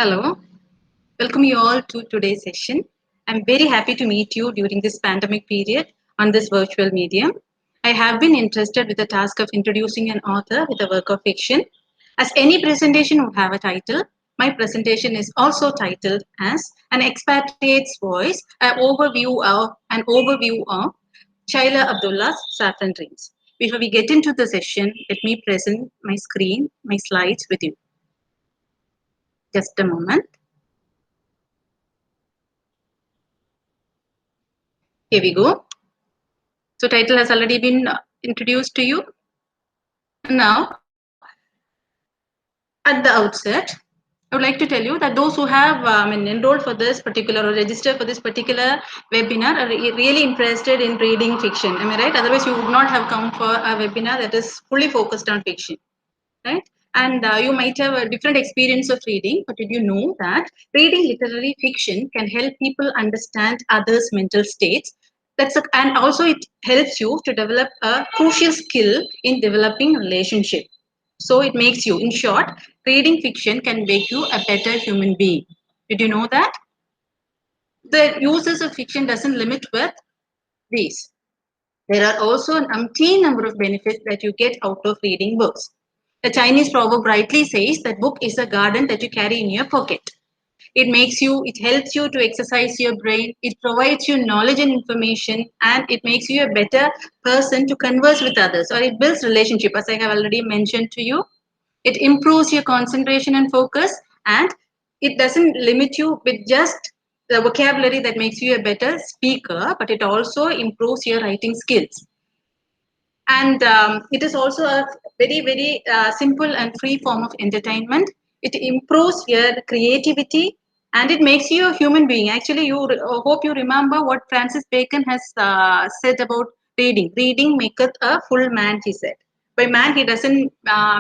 Hello, welcome you all to today's session. I'm very happy to meet you during this pandemic period on this virtual medium. I have been entrusted with the task of introducing an author with a work of fiction. As any presentation would have a title, my presentation is also titled as An Expatriate's Voice, an overview of Shaila Abdullah's Saffron Dreams. Before we get into the session, let me present my screen, my slides with you. Just a moment. Here we go. So title has already been introduced to you. Now, at the outset, I would like to tell you that those who have enrolled for this particular or registered for this particular webinar are really interested in reading fiction. Am I right? Otherwise, you would not have come for a webinar that is fully focused on fiction, right? And you might have a different experience of reading, but did you know that reading literary fiction can help people understand others' mental states? And also it helps you to develop a crucial skill in developing relationship. So it makes you, in short, reading fiction can make you a better human being. Did you know that? The uses of fiction doesn't limit with these. There are also an umpteen number of benefits that you get out of reading books. The Chinese proverb rightly says that book is a garden that you carry in your pocket. It helps you to exercise your brain, it provides you knowledge and information, and it makes you a better person to converse with others, or it builds relationship, as I have already mentioned to you. It improves your concentration and focus, and it doesn't limit you with just the vocabulary that makes you a better speaker, but it also improves your writing skills. And it is also a very simple and free form of entertainment. It improves your creativity and it makes you a human being. Actually, hope you remember what Francis Bacon has said about reading. Reading maketh a full man, he said. By man, he doesn't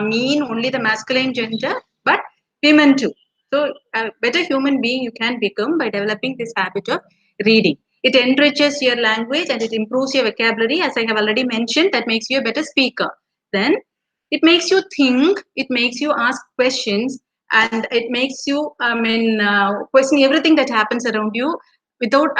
mean only the masculine gender, but women too. So a better human being you can become by developing this habit of reading. It enriches your language and it improves your vocabulary, as I have already mentioned, that makes you a better speaker. Then it makes you think, it makes you ask questions, and it makes you, question everything that happens around you without,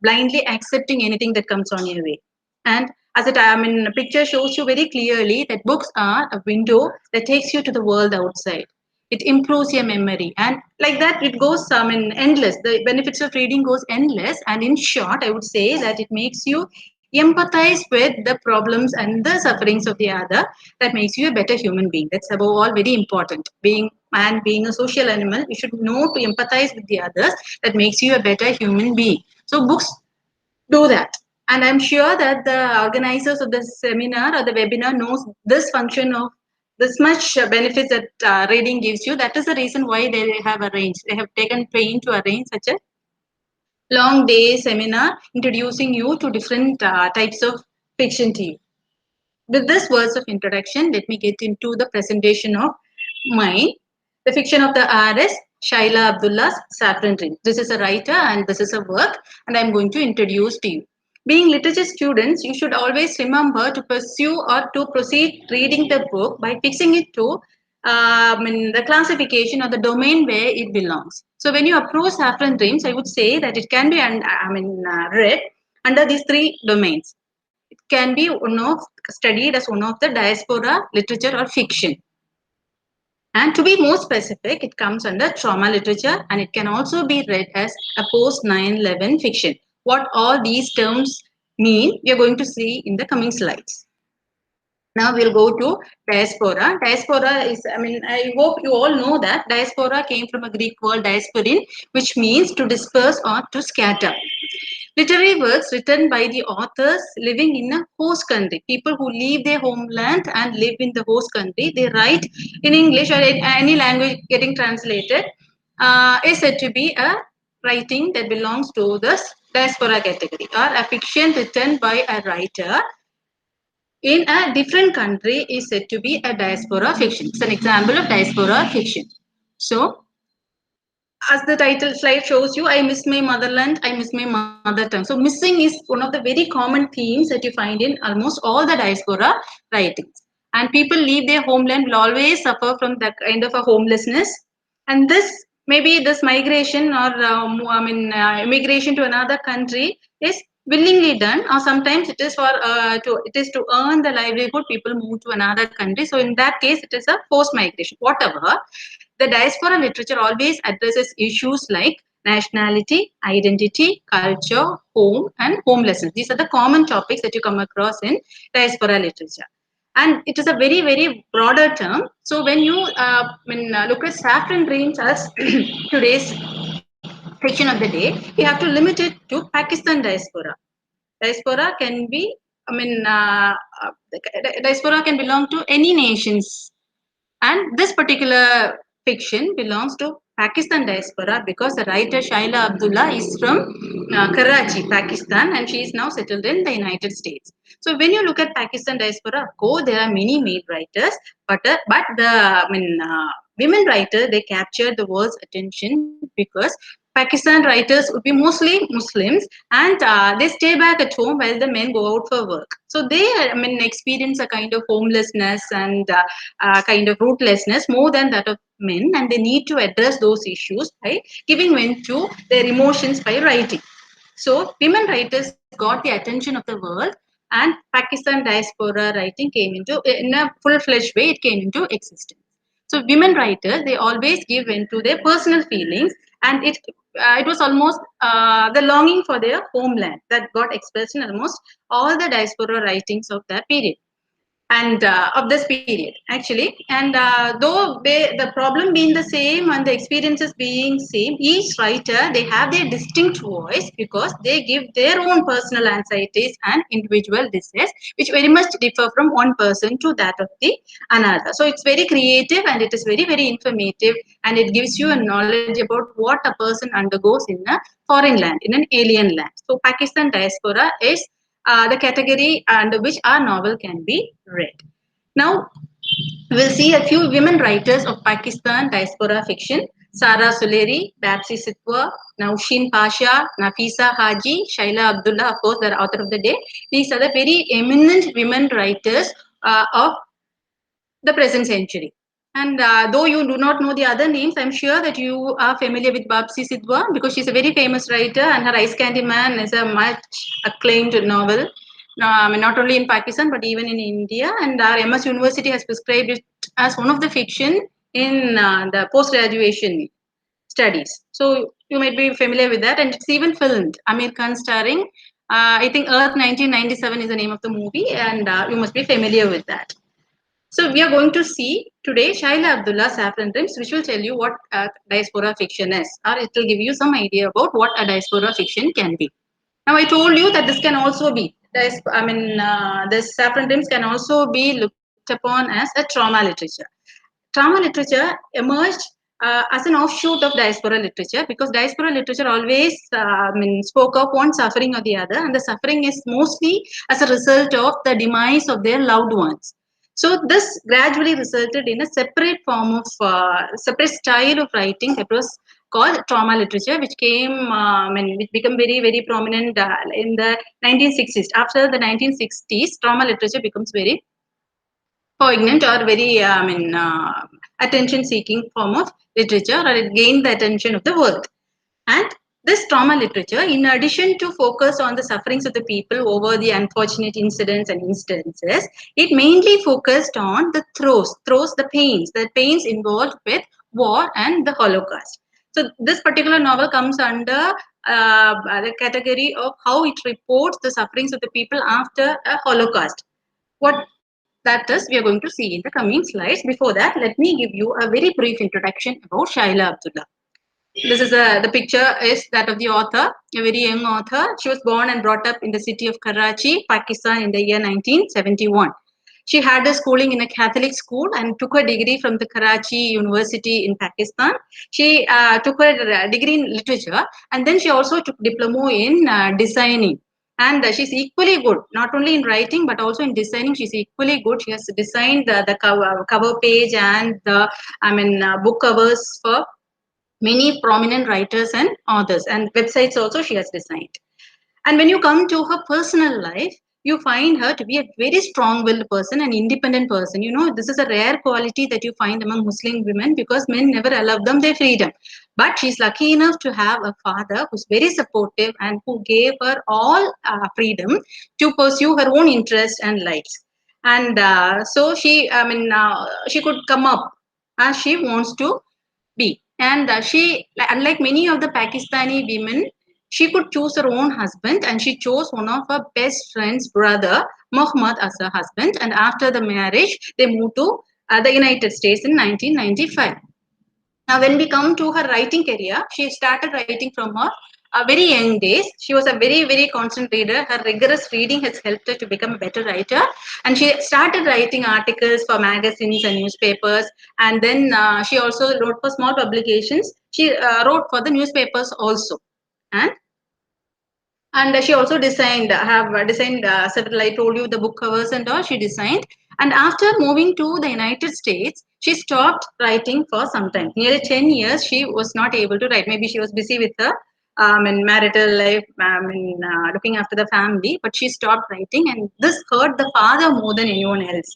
blindly accepting anything that comes on your way. And the picture shows you very clearly that books are a window that takes you to the world outside. It improves your memory, and like that it goes endless. The benefits of reading goes endless, and in short, I would say that it makes you empathize with the problems and the sufferings of the other. That makes you a better human being. That's above all very important. Being a social animal, you should know to empathize with the others. That makes you a better human being. So books do that, and I'm sure that the organizers of the seminar or the webinar knows this function of this much benefits that reading gives you. That is the reason why they have taken pain to arrange such a long day seminar introducing you to different types of fiction to you. With this words of introduction, let me get into the presentation of mine. The fiction of the RS, Shaila Abdullah's Saffron Dream. This is a writer and this is a work, and I'm going to introduce to you. Being literature students, you should always remember to pursue or to proceed reading the book by fixing it to the classification or the domain where it belongs. So when you approach Saffron Dreams, I would say that it can be read under these three domains. It can be studied as one of the diaspora literature or fiction. And to be more specific, it comes under trauma literature and it can also be read as a post 9/11 fiction. What all these terms mean, we are going to see in the coming slides. Now we'll go to diaspora. Diaspora is, I hope you all know that diaspora came from a Greek word diasporin, which means to disperse or to scatter. Literary works written by the authors living in a host country. People who leave their homeland and live in the host country, they write in English or in any language getting translated, is said to be a writing that belongs to the diaspora category, or a fiction written by a writer in a different country is said to be a diaspora fiction. It's an example of diaspora fiction. So, as the title slide shows you, I miss my motherland, I miss my mother tongue. So missing is one of the very common themes that you find in almost all the diaspora writings. And people leave their homeland will always suffer from that kind of a homelessness. And this maybe this migration or immigration to another country is willingly done, or sometimes it is for to earn the livelihood. People move to another country, so in that case it is a forced migration. Whatever, the diaspora literature always addresses issues like nationality, identity, culture, home, and homelessness. These are the common topics that you come across in diaspora literature. And it is a very, very broader term. So when you look at Saffron Dreams as today's fiction of the day, we have to limit it to Pakistan diaspora. Diaspora can be, diaspora can belong to any nations, and this particular fiction belongs to Pakistan diaspora because the writer Shaila Abdullah is from Karachi, Pakistan, and she is now settled in the United States. So when you look at Pakistan diaspora, of course there are many male writers, but the women writers, they captured the world's attention because Pakistan writers would be mostly Muslims, and they stay back at home while the men go out for work. So they, experience a kind of homelessness and kind of rootlessness more than that of men, and they need to address those issues by giving vent to their emotions by writing. So women writers got the attention of the world, and Pakistan diaspora writing came into, in a full-fledged way, it came into existence. So women writers, they always give in to their personal feelings, and it was almost the longing for their homeland that got expressed in almost all the diaspora writings of that period, and of this period actually. And though the problem being the same and the experiences being same, each writer, they have their distinct voice because they give their own personal anxieties and individual distress, which very much differ from one person to that of the another. So it's very creative, and it is very, very informative, and it gives you a knowledge about what a person undergoes in a foreign land, in an alien land. So Pakistan diaspora is the category under which our novel can be read. Now, we'll see a few women writers of Pakistan diaspora fiction: Sara Suleri, Babsi Sitwa, Nausheen Pasha, Nafisa Haji, Shaila Abdullah, of course, the author of the day. These are the very eminent women writers of the present century. And though you do not know the other names, I'm sure that you are familiar with Babsi Sidhwa because she's a very famous writer, and her Ice Candy Man is a much acclaimed novel, not only in Pakistan but even in India. And our MS University has prescribed it as one of the fiction in the post graduation studies. So you might be familiar with that, and it's even filmed. Amir Khan starring. I think Earth 1997 is the name of the movie, and you must be familiar with that. So we are going to see today Shaila Abdullah Saffron Dreams, which will tell you what diaspora fiction is, or it will give you some idea about what a diaspora fiction can be. Now I told you that this can also be, this Saffron Dreams can also be looked upon as a trauma literature. Trauma literature emerged as an offshoot of diaspora literature because diaspora literature always spoke of one suffering or the other, and the suffering is mostly as a result of the demise of their loved ones. So this gradually resulted in a separate form of separate style of writing that was called trauma literature, which which became very, very prominent in the 1960s. After the 1960s, trauma literature becomes very poignant or very, attention-seeking form of literature, or it gained the attention of the world. And this trauma literature, in addition to focus on the sufferings of the people over the unfortunate incidents and instances, it mainly focused on the pains involved with war and the Holocaust. So this particular novel comes under the category of how it reports the sufferings of the people after a Holocaust. What that is, we are going to see in the coming slides. Before that, let me give you a very brief introduction about Shaila Abdullah. This is the picture is that of the author, a very young author. She was born and brought up in the city of Karachi, Pakistan in the year 1971. She had her schooling in a Catholic school and took her degree from the Karachi University in Pakistan. She took her degree in literature, and then she also took diploma in designing. And she's equally good, not only in writing but also in designing. She's equally good. She has designed the cover page and the book covers for many prominent writers and authors, and websites also she has designed. And when you come to her personal life, you find her to be a very strong-willed person, an independent person. This is a rare quality that you find among Muslim women because men never allow them their freedom. But she's lucky enough to have a father who's very supportive and who gave her all freedom to pursue her own interests and lives. And so she could come up as she wants to be. And unlike many of the Pakistani women, she could choose her own husband, and she chose one of her best friend's brother, Muhammad, as her husband. And after the marriage, they moved to the United States in 1995. Now, when we come to her writing career, she started writing from her very young days. She was a very, very constant reader. Her rigorous reading has helped her to become a better writer. And she started writing articles for magazines and newspapers. And then she also wrote for small publications. She wrote for the newspapers also. And she also have designed several. I told you the book covers and all she designed. And after moving to the United States, she stopped writing for some time. Nearly 10 years, she was not able to write. Maybe she was busy with her marital life, looking after the family, but she stopped writing. And this hurt the father more than anyone else.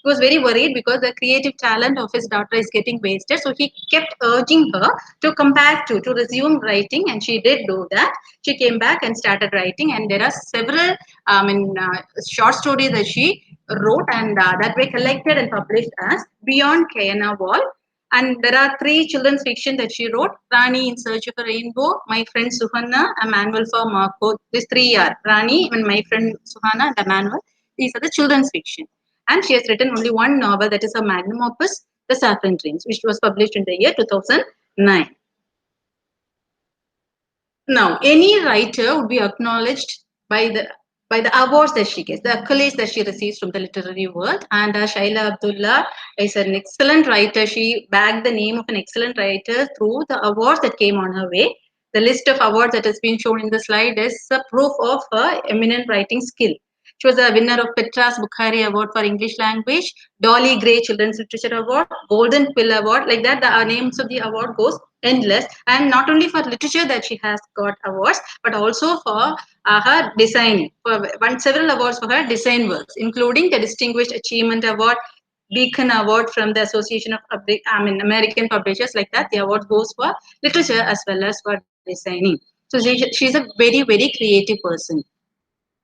He was very worried because the creative talent of his daughter is getting wasted. So he kept urging her to come back to resume writing, and she did do that. She came back and started writing, and there are several short stories that she wrote, and that were collected and published as Beyond Kayana Wall. And there are three children's fiction that she wrote: Rani in Search of a Rainbow, My Friend Suhanna, A Manual for Marco. These three are Rani and My Friend Suhanna and A Manual. These are the children's fiction. And she has written only one novel, that is her magnum opus, The Saffron Dreams, which was published in the year 2009. Now, any writer would be acknowledged by the awards that she gets, the accolades that she receives from the literary world. And Shaila Abdullah is an excellent writer. She bagged the name of an excellent writer through the awards that came on her way. The list of awards that has been shown in the slide is a proof of her eminent writing skill. She was a winner of Petra's Bukhari Award for English Language, Dolly Gray Children's Literature Award, Golden Quill Award. Like that, the names of the award goes endless. And not only for literature that she has got awards, but also for her design. Won several awards for her design works, including the Distinguished Achievement Award, Beacon Award from the Association of American Publishers. Like that, the award goes for literature as well as for designing. So she's a very, very creative person.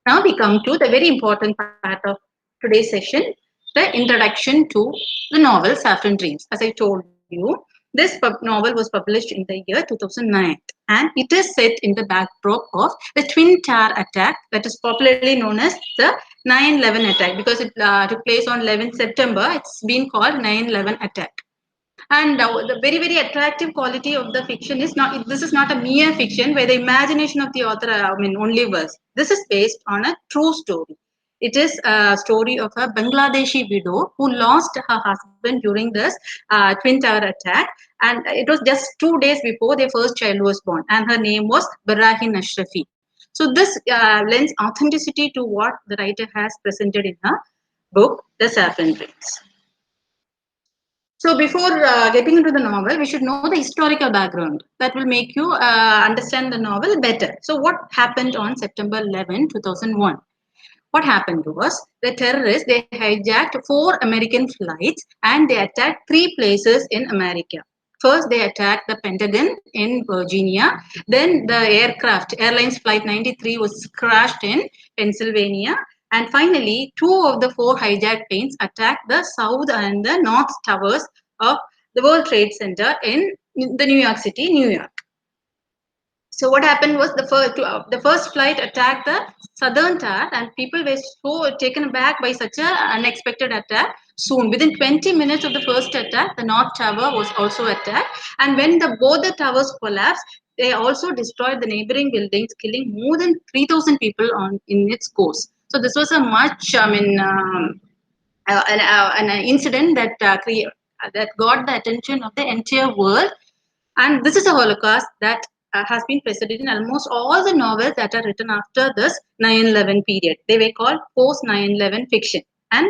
Now we come to the very important part of today's session, the introduction to the novel Saffron Dreams. As I told you, this novel was published in the year 2009, and it is set in the backdrop of the Twin Tower attack, that is popularly known as the 9/11 attack, because it took place on 11th September. It's been called 9/11 attack. And the very, very attractive quality of the fiction is not, this is not a mere fiction where the imagination of the author, only works. This is based on a true story. It is a story of a Bangladeshi widow who lost her husband during this Twin Tower attack. And it was just 2 days before their first child was born. And her name was Barahin Ashrafi. So this lends authenticity to what the writer has presented in her book, The Saffron Dreams. So before getting into the novel, we should know the historical background. That will make you understand the novel better. So what happened on September 11, 2001? What happened was the terrorists, they hijacked 4 American flights and they attacked 3 places in America. First, they attacked the Pentagon in Virginia. Then the Airlines Flight 93 was crashed in Pennsylvania. And finally, 2 of the 4 hijacked planes attacked the south and the north towers of the World Trade Center in the New York City, New York. So what happened was the first flight attacked the southern tower, and people were so taken aback by such an unexpected attack. Soon, within 20 minutes of the first attack, the north tower was also attacked. And when both the towers collapsed, they also destroyed the neighboring buildings, killing more than 3,000 people in its course. So this was a much, an incident that that got the attention of the entire world. And this is a Holocaust that has been presented in almost all the novels that are written after this 9/11 period. They were called post 9/11 fiction. And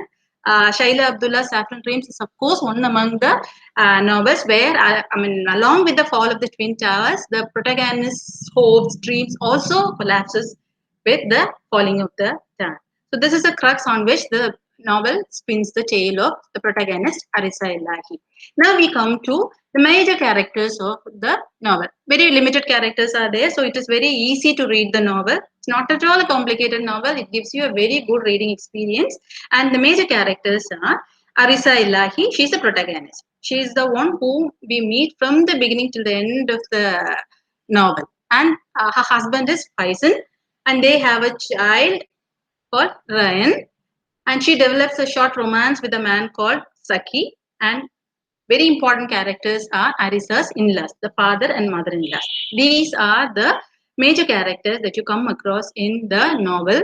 Shaila Abdullah Saffron Dreams is, of course, one among the novels where, along with the fall of the Twin Towers, the protagonist's hopes, dreams also collapses with the falling of the tower. So this is the crux on which the novel spins the tale of the protagonist Arisa Elahi. Now we come to the major characters of the novel. Very limited characters are there, so it is very easy to read the novel. It's not at all a complicated novel. It gives you a very good reading experience. And the major characters are Arisa Elahi. She's the protagonist. She is the one who we meet from the beginning till the end of the novel. And her husband is Faison, and they have a child called Ryan, and she develops a short romance with a man called Saki. And very important characters are Arisa's in-laws, the father and mother-in-laws. These are the major characters that you come across in the novel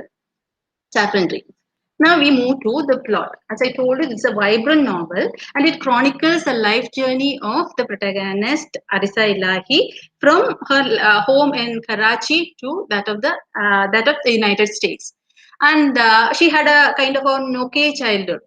Saffron Dreams. Now we move to the plot. As I told you, it's a vibrant novel and it chronicles the life journey of the protagonist Arisa Elahi from her home in Karachi to that of the United States. And she had a kind of an okay childhood.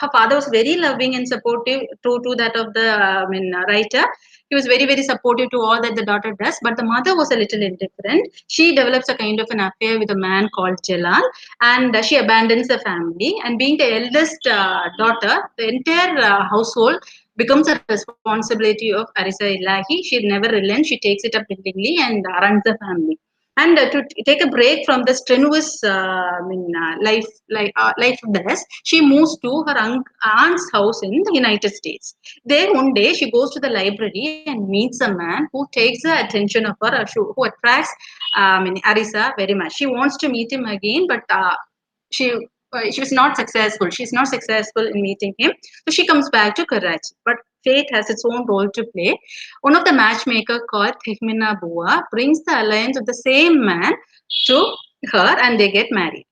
Her father was very loving and supportive, true to that of the writer. He was very, very supportive to all that the daughter does, but the mother was a little indifferent. She develops a kind of an affair with a man called Jalal, and she abandons the family. And being the eldest daughter, the entire household becomes a responsibility of Arisa Ilahi. She never relents, she takes it up willingly and runs the family. And to take a break from the strenuous life of this, she moves to her aunt's house in the United States. There one day she goes to the library and meets a man who takes the attention of her, who attracts Arisa very much. She wants to meet him again, but she she was not successful. She's not successful in meeting him, so she comes back to Karachi. But fate has its own role to play. One of the matchmaker called Tehmina Bua brings the alliance of the same man to her, and they get married.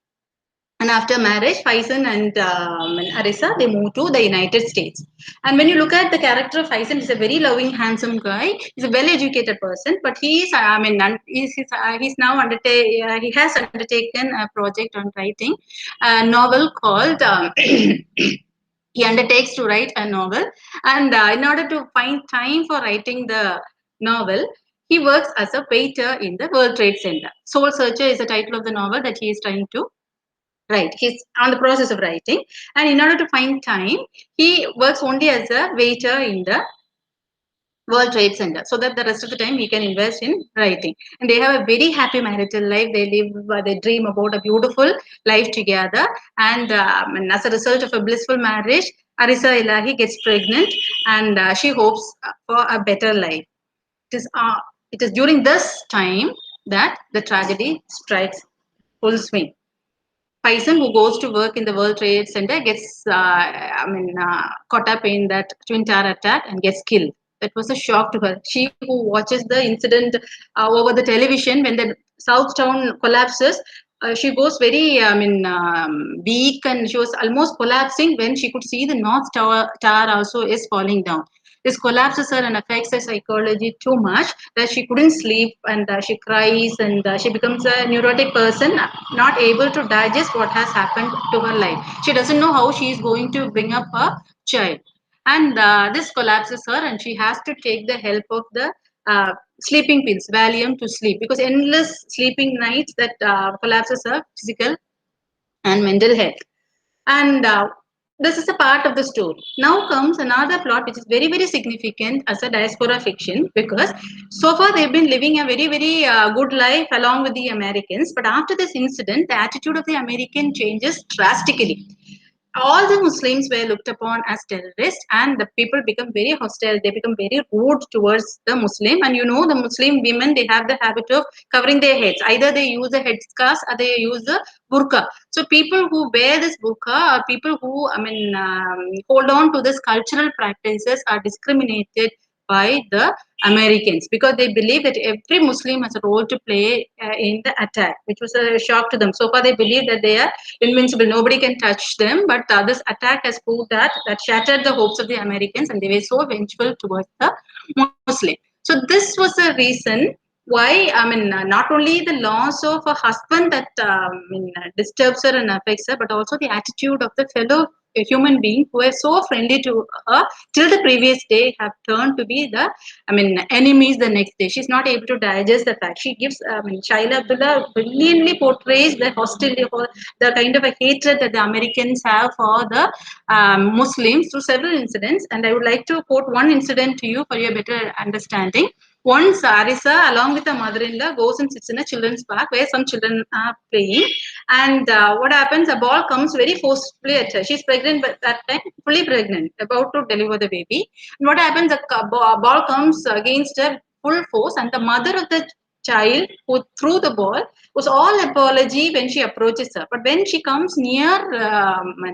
And after marriage, Faison and Arisa, they move to the United States. And when you look at the character of Faison, he's a very loving, handsome guy. He's a well-educated person, but he has undertaken a project on writing a novel called. He undertakes to write a novel, and in order to find time for writing the novel, he works as a waiter in the World Trade Center. Soul Searcher is the title of the novel that he is trying to right, he's on the process of writing, and in order to find time, he works only as a waiter in the World Trade Center, so that the rest of the time he can invest in writing. And they have a very happy marital life. They live, they dream about a beautiful life together. And as a result of a blissful marriage, Arisa Ilahi gets pregnant, and she hopes for a better life. It is, uh, it is during this time that the tragedy strikes full swing. Faison, who goes to work in the World Trade Center, gets caught up in that twin tower attack and gets killed. That was a shock to her. She who watches the incident over the television when the South Town collapses, she goes very weak, and she was almost collapsing when she could see the North Tower also is falling down. This collapses her and affects her psychology too much that she couldn't sleep, and she cries, and she becomes a neurotic person, not able to digest what has happened to her life. She doesn't know how she is going to bring up a child. And this collapses her, and she has to take the help of the sleeping pills, Valium to sleep, because endless sleeping nights that collapses her physical and mental health. And this is a part of the story. Now comes another plot which is very, very significant as a diaspora fiction, because so far they've been living a very, very good life along with the Americans. But after this incident, the attitude of the American changes drastically. All the Muslims were looked upon as terrorists, and the people become very hostile. They become very rude towards the Muslim. And you know, the Muslim women, they have the habit of covering their heads. Either they use a headscarf or they use a burqa. So people who wear this burqa are people who, hold on to this cultural practices are discriminated by the Americans, because they believe that every Muslim has a role to play in the attack, which was a shock to them. So far, they believe that they are invincible, nobody can touch them. But this attack has proved that shattered the hopes of the Americans, and they were so vengeful towards the Muslim. So this was the reason why, not only the loss of a husband that disturbs her and affects her, but also the attitude of the fellow human beings who were so friendly to her till the previous day have turned to be the, enemies the next day. She's not able to digest the fact. She gives, Shaila Abdullah brilliantly portrays the hostility or the kind of a hatred that the Americans have for the Muslims through several incidents. And I would like to quote one incident to you for your better understanding. Once Arisa, along with her mother-in-law, goes and sits in a children's park where some children are playing. And what happens? A ball comes very forcefully at her. She's pregnant, but that time fully pregnant, about to deliver the baby. And what happens? A ball comes against her full force, and the mother of the child who threw the ball was all apology when she approaches her. But when she comes near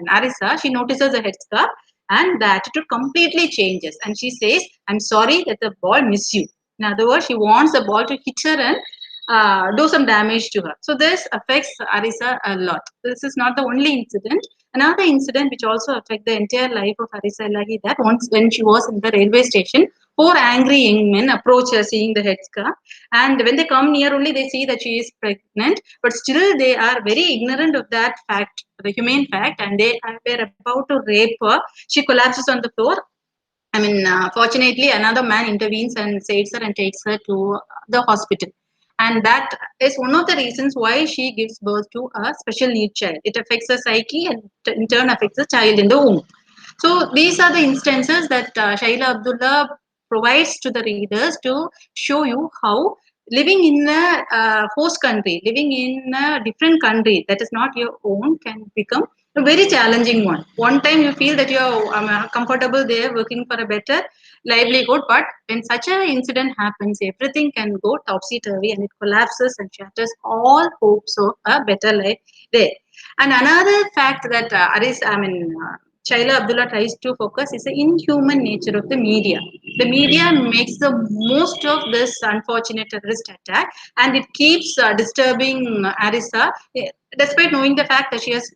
Arisa, she notices a headscarf, and the attitude completely changes. And she says, "I'm sorry that the ball missed you." In other words, she wants the ball to hit her and do some damage to her. So this affects Arisa a lot. This is not the only incident. Another incident which also affects the entire life of Arisa Elahi, that once when she was in the railway station, four angry young men approach her seeing the headscarf. And when they come near only, they see that she is pregnant. But still they are very ignorant of that fact, the humane fact, and they were about to rape her. She collapses on the floor. Fortunately, another man intervenes and saves her and takes her to the hospital. And that is one of the reasons why she gives birth to a special need child. It affects her psyche and in turn affects the child in the womb. So these are the instances that Shaila Abdullah provides to the readers to show you how living in a host country, living in a different country that is not your own, can become a very challenging one. One time you feel that you're comfortable there, working for a better livelihood, but when such an incident happens, everything can go topsy-turvy and it collapses and shatters all hopes of a better life there. And another fact that Shaila Abdullah tries to focus is the inhuman nature of the media. The media makes the most of this unfortunate terrorist attack, and it keeps disturbing Arisa, despite knowing the fact that she has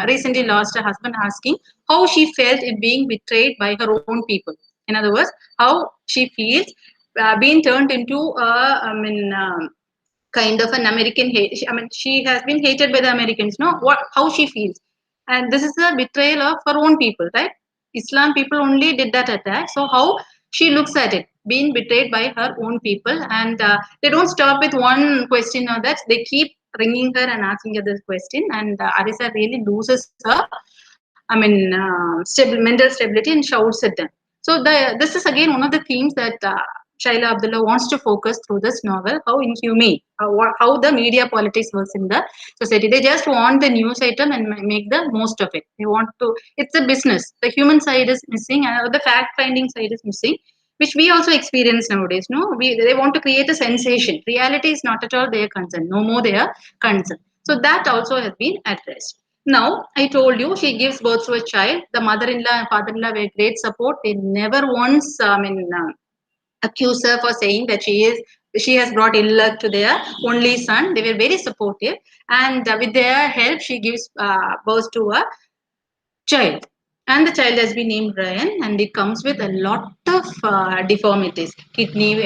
recently lost her husband, asking how she felt in being betrayed by her own people. In other words, how she feels being turned into kind of an American hate. She has been hated by the Americans. No, how she feels, and this is a betrayal of her own people, right? Islam people only did that attack. So how she looks at it, being betrayed by her own people, and they don't stop with one question or that. They keep ringing her and asking her this question, and Arisa really loses her. Mental stability and shouts at them. So this is again one of the themes that Shaila Abdullah wants to focus through this novel, how inhumane, how the media politics works in the society. They just want the news item and make the most of it. They want to, it's a business. The human side is missing, and the fact-finding side is missing, which we also experience nowadays. No, they want to create a sensation. Reality is not at all their concern. No more their concern. So that also has been addressed. Now, I told you she gives birth to a child. The mother-in-law and father-in-law were great support. They never once, accuse her for saying that she has brought ill luck to their only son. They were very supportive, and with their help, she gives birth to a child. And the child has been named Ryan, and it comes with a lot of deformities, kidney,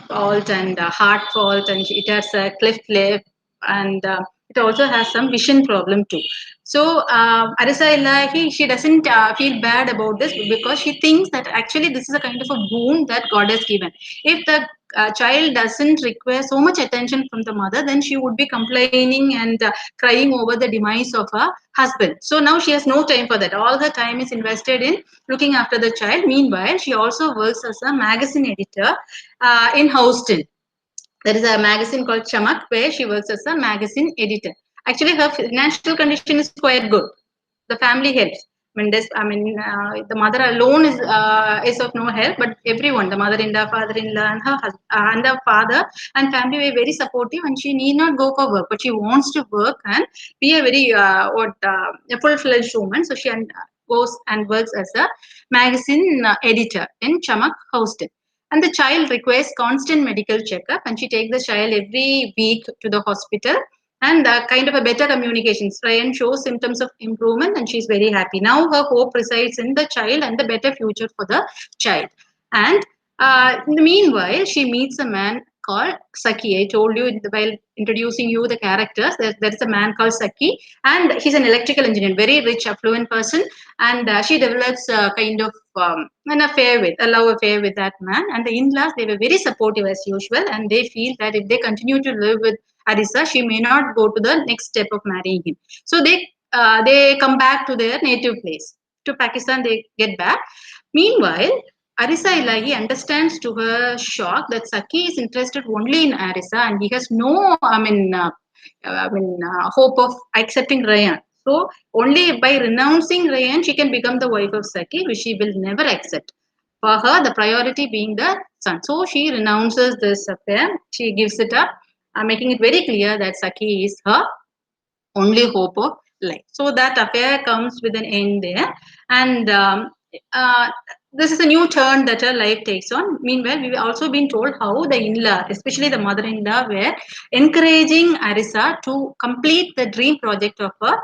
fault and heart fault, and it has a cleft lip, and it also has some vision problem too. So Arisa Elahi, she doesn't feel bad about this because she thinks that actually this is a kind of a boon that God has given. If the child doesn't require so much attention from the mother, then she would be complaining and crying over the demise of her husband. So now she has no time for that. All her time is invested in looking after the child. Meanwhile, she also works as a magazine editor in Houston. There is a magazine called Chamak where she works as a magazine editor. Actually, her financial condition is quite good. The family helps. The mother alone is of no help, but everyone, the mother-in-law, father-in-law, and her husband, and the father and family were very supportive. And she need not go for work, but she wants to work and be a very a full-fledged woman. So she goes and works as a magazine editor in Chamak, Houston. And the child requires constant medical checkup, and she takes the child every week to the hospital, and kind of a better communications. Ryan shows symptoms of improvement, and she's very happy. Now her hope resides in the child and the better future for the child. And in the meanwhile, she meets a man called Saki. I told you while introducing you the characters, there is a man called Saki, and he's an electrical engineer, very rich, affluent person, and she develops a kind of an affair with, a love affair with that man. And the in-laws, they were very supportive as usual, and they feel that if they continue to live with Arisa, she may not go to the next step of marrying him. So they come back to their native place. To Pakistan, they get back. Meanwhile, Arisa Ilahi understands to her shock that Saki is interested only in Arisa and he has no, hope of accepting Rayan. So only by renouncing Rayan, she can become the wife of Saki, which she will never accept. For her, the priority being the son. So she renounces this affair. She gives it up, making it very clear that Saki is her only hope of life. So that affair comes with an end there, and uh, this is a new turn that her life takes on. Meanwhile, we've also been told how the in-law, especially the mother-in-law, were encouraging Arisa to complete the dream project of her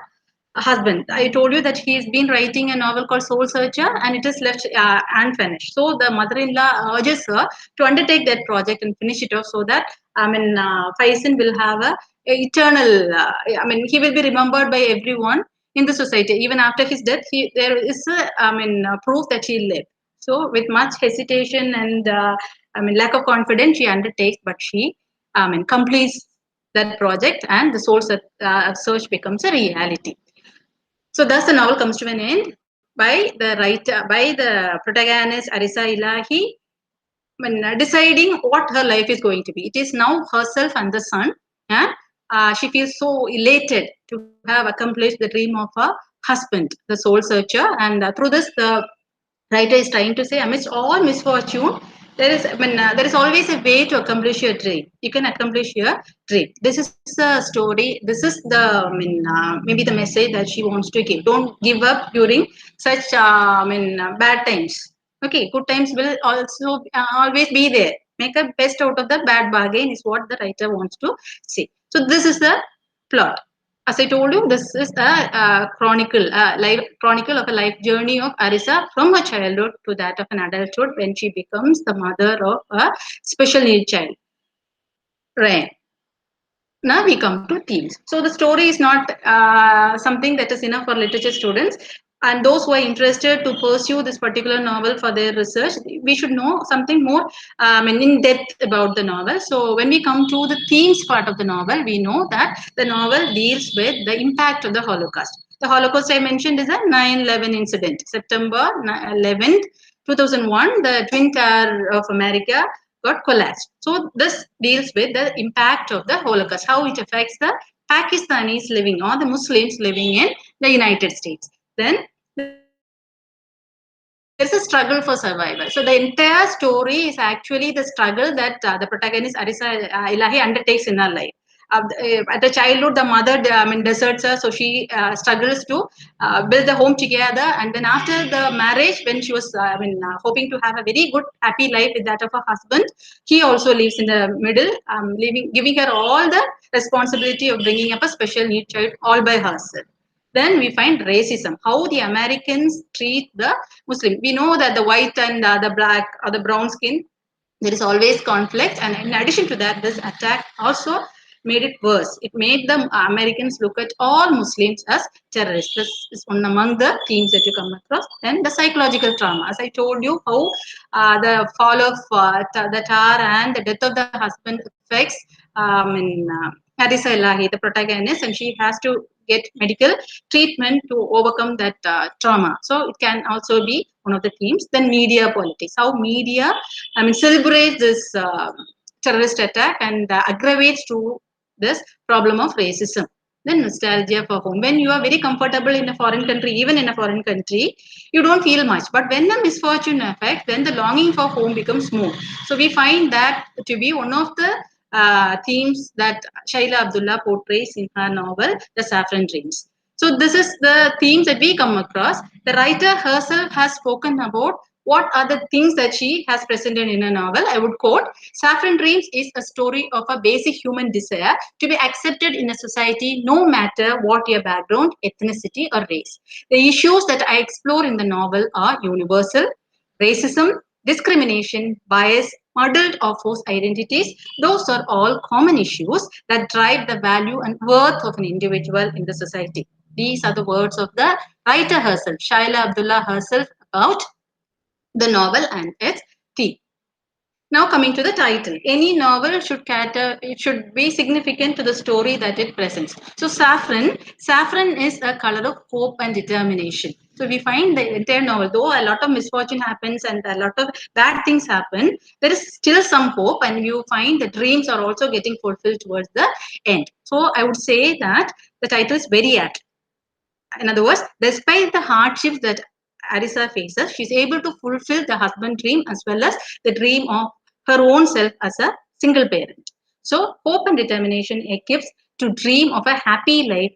husband. I told you that he's been writing a novel called Soul Searcher and it is left unfinished. So the mother-in-law urges her to undertake that project and finish it off so that Faisal will have a eternal, he will be remembered by everyone in the society. Even after his death, there is proof that he lived. So with much hesitation and lack of confidence, she undertakes, but she completes that project and the soul search becomes a reality. So thus the novel comes to an end by the writer, by the protagonist Arisa Ilahi, deciding what her life is going to be. It is now herself and the son, and she feels so elated to have accomplished the dream of her husband, the soul searcher. And through this, the writer is trying to say, amidst all misfortune, there is always a way to accomplish your dream. You can accomplish your dream. This is a story. This is the maybe the message that she wants to give. Don't give up during such bad times. Okay, good times will also always be there. Make a best out of the bad bargain is what the writer wants to say. So this is the plot. As I told you, this is a life chronicle of a life journey of Arisa from her childhood to that of an adulthood when she becomes the mother of a special need child. Right. Now we come to themes. So the story is not something that is enough for literature students. And those who are interested to pursue this particular novel for their research, we should know something more in depth about the novel. So when we come to the themes part of the novel, we know that the novel deals with the impact of the Holocaust. The Holocaust I mentioned is a 9/11 incident, September 11th, 2001. The Twin Tower of America got collapsed. So this deals with the impact of the Holocaust, how it affects the Pakistanis living or the Muslims living in the United States. Then there is a struggle for survival. So the entire story is actually the struggle that the protagonist Arisa Ilahi undertakes in her life. At the childhood, the mother deserts her, so she struggles to build the home together. And then after the marriage, when she was hoping to have a very good, happy life with that of her husband, he also lives in the middle, giving her all the responsibility of bringing up a special need child all by herself. Then we find racism, how the Americans treat the Muslim. We know that the white and the black or the brown skin, there is always conflict. And in addition to that, this attack also made it worse. It made the Americans look at all Muslims as terrorists. This is one among the themes that you come across. Then the psychological trauma. As I told you, how the fall of the Tar and the death of the husband affects Hadisa Elahi, the protagonist, and she has to get medical treatment to overcome that trauma. So it can also be one of the themes. Then media politics, how media, celebrates this terrorist attack and aggravates to this problem of racism. Then nostalgia for home. When you are very comfortable in a foreign country, even in a foreign country, you don't feel much. But when the misfortune affects, then the longing for home becomes more. So we find that to be one of the themes that Shaila Abdullah portrays in her novel, The Saffron Dreams. So this is the themes that we come across. The writer herself has spoken about what are the things that she has presented in a novel. I would quote, Saffron Dreams is a story of a basic human desire to be accepted in a society no matter what your background, ethnicity or race. The issues that I explore in the novel are universal: racism, discrimination, bias, muddled or false identities. Those are all common issues that drive the value and worth of an individual in the society. These are the words of the writer herself, Shaila Abdullah herself, about the novel and its theme. Now coming to the title, any novel should cater, it should be significant to the story that it presents. So saffron is a color of hope and determination. So we find the entire novel, though a lot of misfortune happens and a lot of bad things happen, there is still some hope, and you find the dreams are also getting fulfilled towards the end. So I would say that the title is very apt. In other words, despite the hardships that Arisa faces, she's able to fulfill the husband dream as well as the dream of her own self as a single parent. So, hope and determination equips to dream of a happy life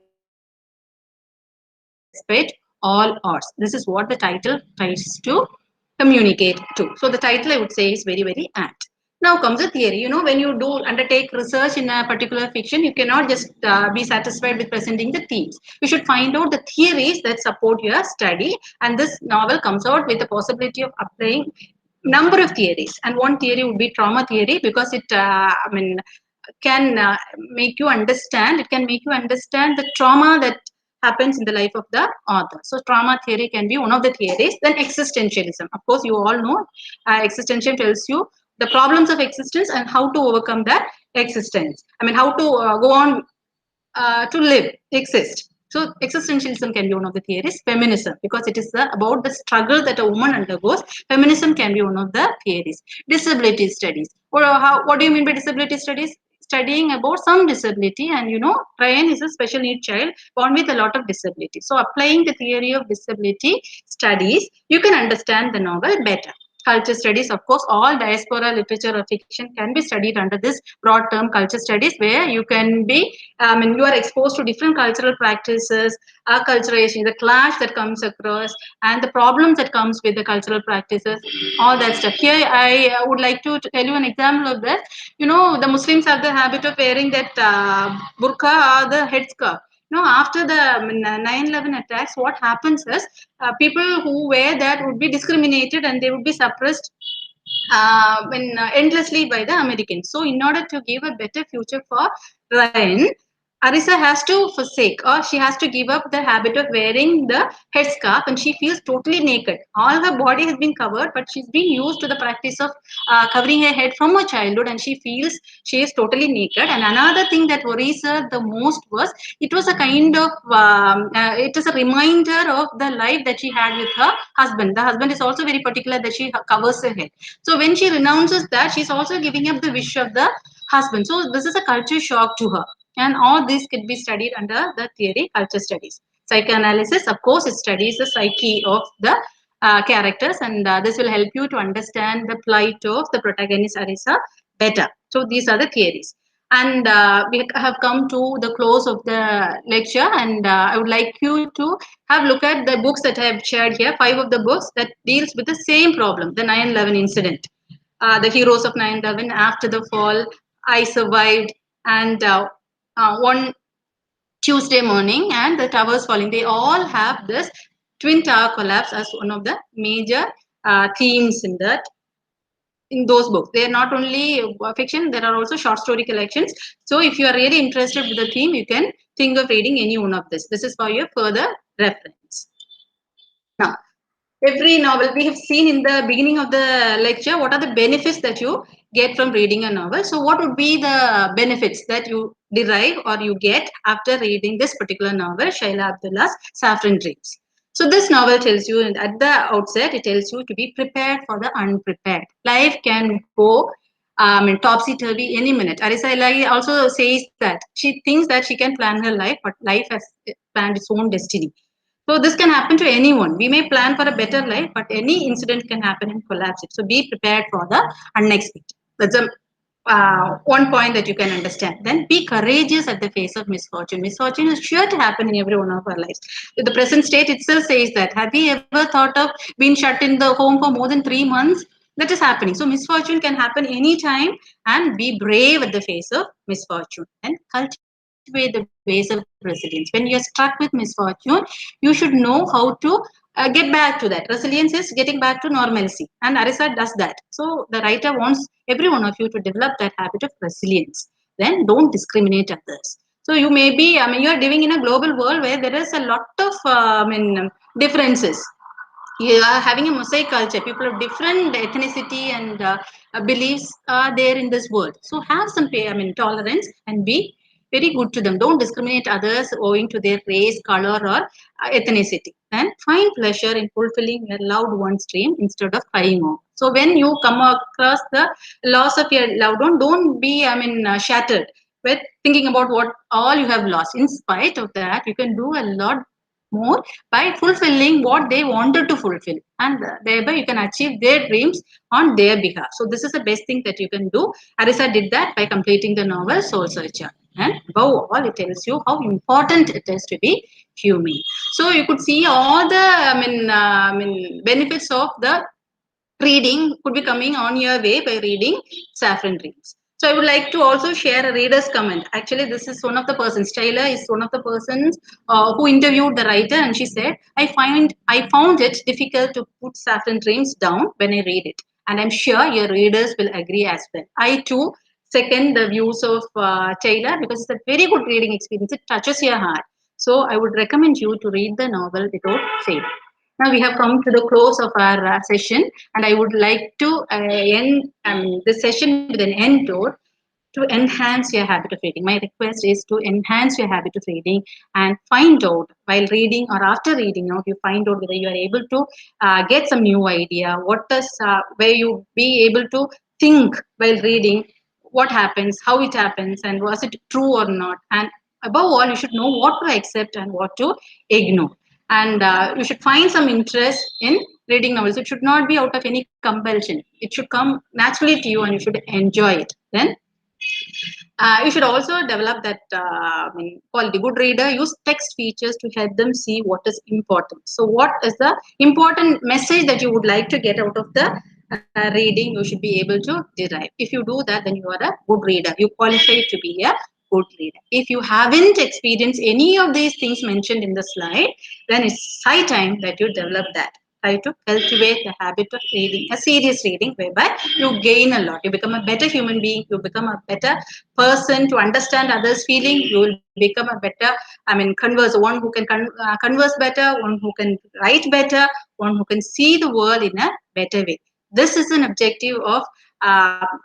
despite all odds. This is what the title tries to communicate to. So, the title I would say is very, very apt. Now comes the theory. You know, when you do undertake research in a particular fiction, you cannot just be satisfied with presenting the themes. You should find out the theories that support your study. And this novel comes out with the possibility of applying number of theories. And one theory would be trauma theory, because it, can make you understand. It can make you understand the trauma that happens in the life of the author. So trauma theory can be one of the theories. Then existentialism. Of course, you all know existentialism tells you the problems of existence and how to overcome that existence. I mean, how to go on to live, exist. So existentialism can be one of the theories. Feminism, because it is about the struggle that a woman undergoes. Feminism can be one of the theories. Disability studies. What do you mean by disability studies? Studying about some disability, and you know, Ryan is a special need child born with a lot of disability. So applying the theory of disability studies, you can understand the novel better. Culture studies, of course, all diaspora literature or fiction can be studied under this broad term culture studies, where you can be, you are exposed to different cultural practices, acculturation, the clash that comes across, and the problems that comes with the cultural practices, all that stuff. Here, I would like to tell you an example of that. You know, the Muslims have the habit of wearing that burqa or the headscarf. You know, after the 9/11 attacks, what happens is people who wear that would be discriminated and they would be suppressed endlessly by the Americans. So, in order to give a better future for Ryan, Arisa has to forsake, or she has to give up the habit of wearing the headscarf, and she feels totally naked. All her body has been covered, but she's been used to the practice of covering her head from her childhood, and she feels she is totally naked. And another thing that worries her the most was it was a kind of it is a reminder of the life that she had with her husband. The husband is also very particular that she covers her head. So when she renounces that, she's also giving up the wish of the husband. So this is a culture shock to her. And all this could be studied under the theory culture studies. Psychoanalysis, of course, it studies the psyche of the characters, and this will help you to understand the plight of the protagonist Arisa better. So these are the theories. And we have come to the close of the lecture, and I would like you to have a look at the books that I have shared here, 5 of the books that deals with the same problem, the 9/11 incident. The heroes of 9/11, After the Fall, I Survived, and One Tuesday Morning, and The Towers Falling. They all have this Twin Tower collapse as one of the major themes in those books. They are not only fiction, there are also short story collections. So if you are really interested with the theme, you can think of reading any one of this. This is for your further reference. Now, every novel, we have seen in the beginning of the lecture what are the benefits that you get from reading a novel. So what would be the benefits that you derive or you get after reading this particular novel, Shaila Abdullah's Saffron Dreams? So this novel tells you at the outset, it tells you to be prepared for the unprepared. Life can go topsy-turvy any minute. Arisa Elahi also says that she thinks that she can plan her life, but life has planned its own destiny. So this can happen to anyone. We may plan for a better life, but any incident can happen and collapse it. So be prepared for the unexpected. That's a one point that you can understand. Then be courageous at the face of misfortune. Misfortune is sure to happen in every one of our lives. The present state itself says that. Have you ever thought of being shut in the home for more than 3 months? That is happening. So misfortune can happen anytime, and be brave at the face of misfortune and cultivate the ways of resilience. When you are struck with misfortune, you should know how to get back to that. Resilience is getting back to normalcy, and Arisa does that. So the writer wants every one of you to develop that habit of resilience. Then don't discriminate others. So you may be, I mean, you are living in a global world where there is a lot of, differences. You are having a mosaic culture. People of different ethnicity and beliefs are there in this world. So have some, tolerance and be very good to them. Don't discriminate others owing to their race, color, or ethnicity. And find pleasure in fulfilling your loved one's dream instead of crying off. So when you come across the loss of your loved one, don't be, shattered with thinking about what all you have lost. In spite of that, you can do a lot more by fulfilling what they wanted to fulfill, and thereby you can achieve their dreams on their behalf. So this is the best thing that you can do. Arisa did that by completing the novel Soul Searcher, and above all it tells you how important it is to be human. So you could see all the benefits of the reading could be coming on your way by reading Saffron Dreams. So I would like to also share a reader's comment. Actually, this is one of the persons. Taylor is one of the persons who interviewed the writer, and she said, I found it difficult to put Saffron Dreams down when I read it, and I'm sure your readers will agree as well. I too second the views of Taylor because it's a very good reading experience. It touches your heart. So I would recommend you to read the novel without fail. Now we have come to the close of our session, and I would like to end this session with an end note to enhance your habit of reading. My request is to enhance your habit of reading and find out while reading or after reading out, you find out whether you are able to get some new idea. What does where you be able to think while reading, what happens, how it happens, and was it true or not. And above all, you should know what to accept and what to ignore. And you should find some interest in reading novels. It should not be out of any compulsion. It should come naturally to you, and you should enjoy it. Then you should also develop that quality. Good reader use text features to help them see what is important. So, what is the important message that you would like to get out of the reading? You should be able to derive. If you do that, then you are a good reader. You qualify to be a good reader. If you haven't experienced any of these things mentioned in the slide, then it's high time that you develop that. Try to cultivate the habit of reading, a serious reading, whereby you gain a lot. You become a better human being. You become a better person to understand others' feeling. You will become a better, converse, one who can converse better, one who can write better, one who can see the world in a better way. This is an objective of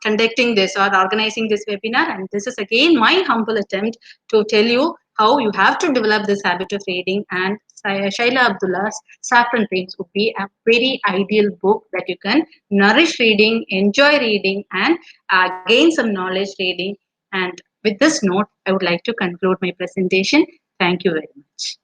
conducting this or organizing this webinar, and this is again my humble attempt to tell you how you have to develop this habit of reading. And Shaila Abdullah's Saffron Dreams would be a very ideal book that you can nourish reading, enjoy reading, and gain some knowledge reading. And with this note, I would like to conclude my presentation. Thank you very much.